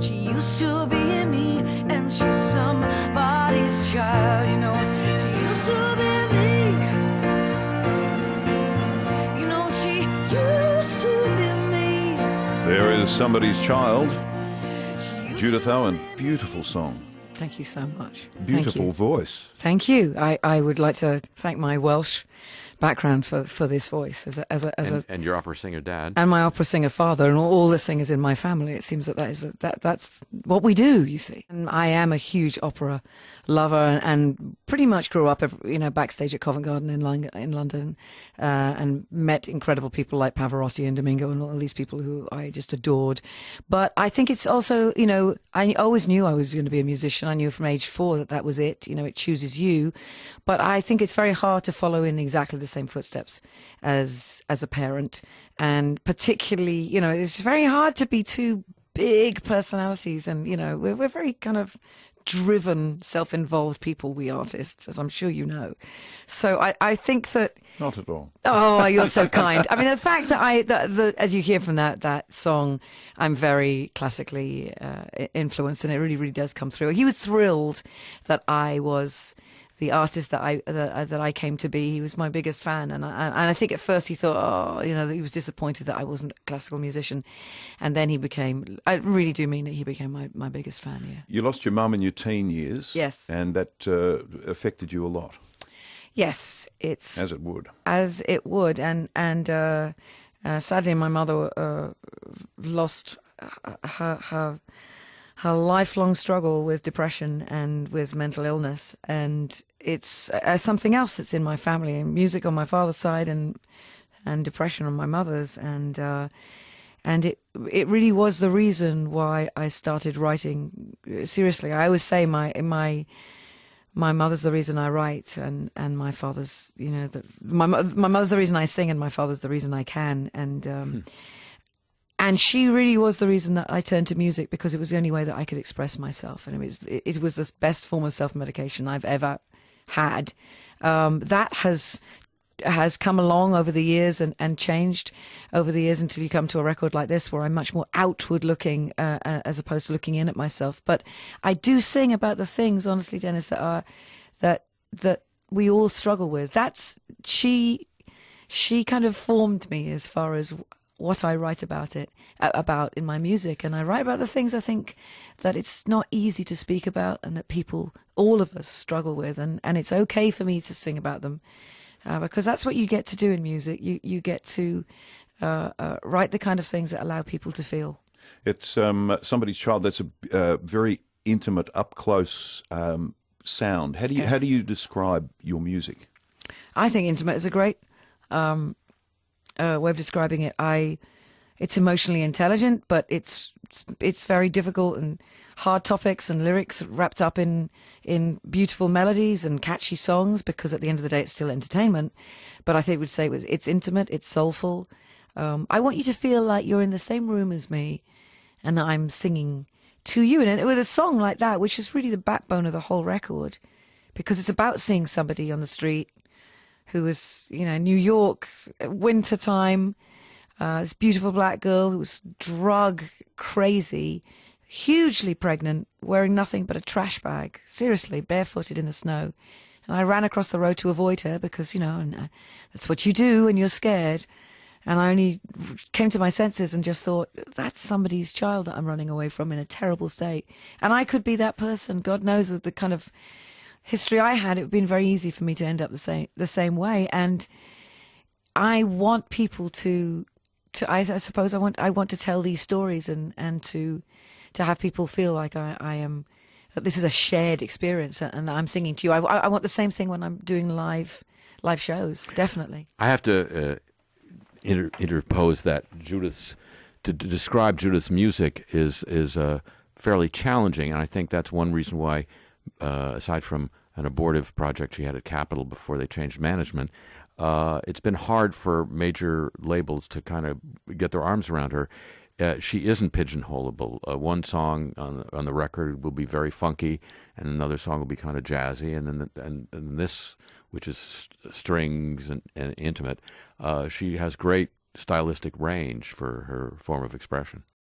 She used to be me, and she's somebody's child, you know. She used to be me, you know, she used to be me. There is Somebody's Child. Judith Owen, beautiful song. Thank you so much. Beautiful voice. Thank you. I would like to thank my Welsh background for this voice and your opera singer dad and my opera singer father and all the singers in my family. It seems that's what we do, you see. And I am a huge opera lover and pretty much grew up, backstage at Covent Garden in London, and met incredible people like Pavarotti and Domingo and all these people who I just adored. But I think it's also, I always knew I was going to be a musician. I knew from age 4 that was it. It chooses you. But I think it's very hard to follow in exactly the same footsteps as a parent, and particularly, it's very hard to be two big personalities, and we're very kind of driven, self-involved people, we artists, as I'm sure you know. So I think that... Not at all. Oh, you're so kind. I mean, the fact that as you hear from that song, I'm very classically influenced, and it really, really does come through. He was thrilled that I was the artist that I came to be. He was my biggest fan, and I think at first he thought, he was disappointed that I wasn't a classical musician, and then he became. I really do mean it. He became my biggest fan. Yeah. You lost your mum in your teen years. Yes. And that affected you a lot. Yes, it's as it would. As it would, and sadly, my mother lost her lifelong struggle with depression and with mental illness, and it's something else that's in my family, and music on my father's side, and depression on my mother's, and it really was the reason why I started writing seriously. I always say my mother's the reason I write, and my father's, my mother's the reason I sing, and my father's the reason I can, and she really was the reason that I turned to music, because it was the only way that I could express myself, and it was the best form of self-medication I've ever had. That has come along over the years and changed over the years until you come to a record like this, where I'm much more outward looking as opposed to looking in at myself. But I do sing about the things, honestly, Dennis, that we all struggle with. She kind of formed me as far as what I write about in my music, and I write about the things I think that it's not easy to speak about, and that people, all of us, struggle with, and it's okay for me to sing about them, because that's what you get to do in music. You get to write the kind of things that allow people to feel. It's Somebody's Child. That's a very intimate, up close sound. How do you describe your music? I think intimate is a great way of describing it. It's emotionally intelligent, but it's very difficult and hard topics and lyrics wrapped up in beautiful melodies and catchy songs, because at the end of the day it's still entertainment. But I think we'd say it's intimate, it's soulful. I want you to feel like you're in the same room as me and I'm singing to you. And with a song like that, which is really the backbone of the whole record, because it's about seeing somebody on the street who was, New York, winter time, this beautiful black girl who was drug crazy, hugely pregnant, wearing nothing but a trash bag, seriously, barefooted in the snow. And I ran across the road to avoid her because, and that's what you do when you're scared. And I only came to my senses and just thought, that's somebody's child that I'm running away from in a terrible state. And I could be that person. God knows that the kind of history I had, it would have been very easy for me to end up the same way. And I want people to I suppose I want to tell these stories and to have people feel like I am, that this is a shared experience and I'm singing to you. I want the same thing when I'm doing live shows, definitely. I have to interpose that to describe Judith's music is fairly challenging, and I think that's one reason why, aside from an abortive project she had at Capitol before they changed management, it's been hard for major labels to kind of get their arms around her. She isn't pigeonholable. One song on the record will be very funky, and another song will be kind of jazzy, and then this, which is strings and intimate, she has great stylistic range for her form of expression.